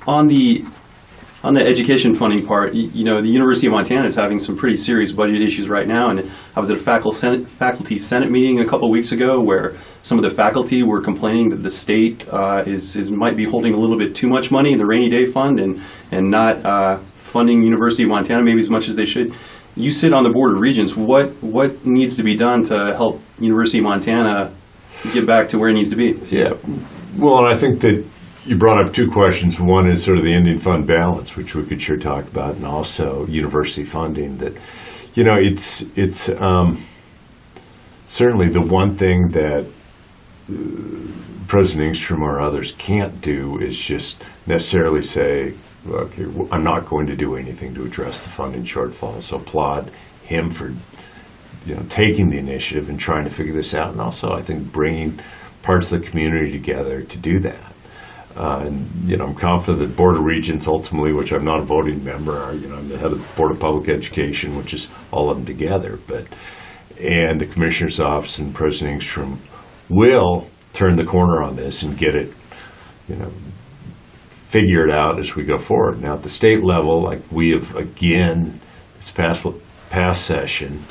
On the education funding part, you know, the University of Montana is having some pretty serious budget issues right now, and I was at a faculty senate meeting a couple of weeks ago where some of the faculty were complaining that the state might be holding a little bit too much money in the rainy day fund and not funding University of Montana maybe as much as they should. You sit on the Board of Regents. What needs to be done to help University of Montana get back to where it needs to be? Yeah, well, and I think that you brought up two questions. One is sort of the ending fund balance, which we could sure talk about, and also university funding. That, you know, it's certainly the one thing that President Engstrom or others can't do is just necessarily say, okay, I'm not going to do anything to address the funding shortfall. So applaud him for, you know, taking the initiative and trying to figure this out, and also I think bringing parts of the community together to do that. And, you know, I'm confident that Board of Regents ultimately, which I'm not a voting member, you know, I'm the head of the Board of Public Education, which is all of them together, and the Commissioner's Office and President Engstrom will turn the corner on this and get it, you know, figure it out as we go forward. Now, at the state level, like we have again, this past session,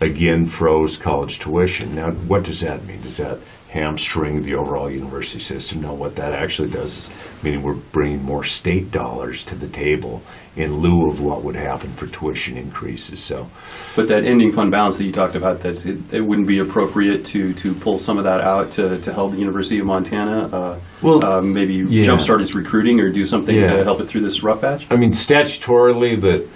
again froze college tuition. Now, what does that mean? Does that hamstring the overall university system? No, what that actually does is meaning we're bringing more state dollars to the table in lieu of what would happen for tuition increases. So, but that ending fund balance that you talked about, that it wouldn't be appropriate to pull some of that out to help the University of Montana maybe jumpstart its recruiting or do something to help it through this rough patch? I mean, statutorily,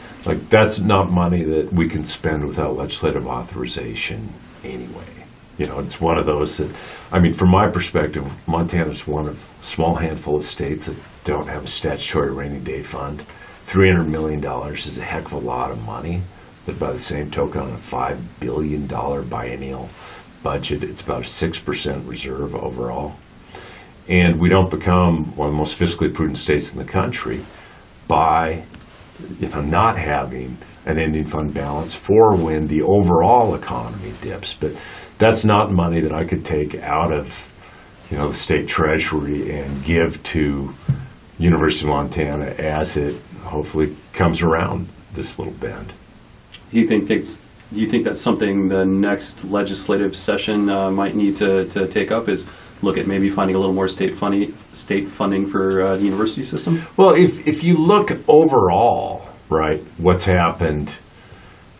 that's not money that we can spend without legislative authorization anyway. You know, it's one of those that, I mean, from my perspective, Montana's one of a small handful of states that don't have a statutory rainy day fund. $300 million is a heck of a lot of money, but by the same token, on a $5 billion biennial budget, it's about a 6% reserve overall. And we don't become one of the most fiscally prudent states in the country by, you know, not having an ending fund balance for when the overall economy dips. But that's not money that I could take out of, you know, the state treasury and give to University of Montana as it hopefully comes around this little bend. Do you think that's something the next legislative session might need to take up, is look at maybe finding a little more state funding for the university system? Well, if you look overall, right, what's happened,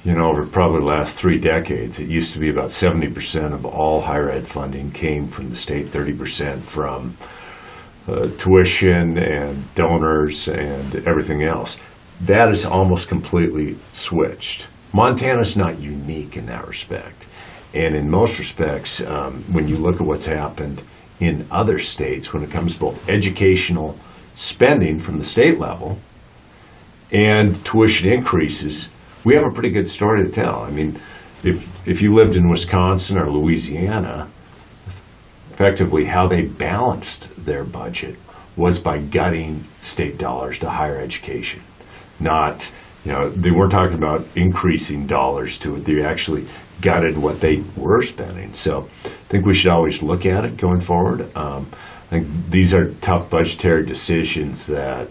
you know, over probably the last 3 decades, it used to be about 70% of all higher ed funding came from the state, 30% from tuition and donors and everything else. That is almost completely switched. Montana's not unique in that respect. And in most respects, when you look at what's happened in other states when it comes to both educational spending from the state level and tuition increases, we have a pretty good story to tell. I mean, if you lived in Wisconsin or Louisiana, effectively how they balanced their budget was by gutting state dollars to higher education. Not, you know, they weren't talking about increasing dollars to it. They actually gutted what they were spending. So I think we should always look at it going forward. I think these are tough budgetary decisions that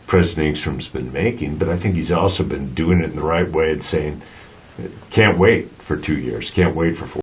President Engstrom's been making, but I think he's also been doing it in the right way and saying, can't wait for 2 years, can't wait for 4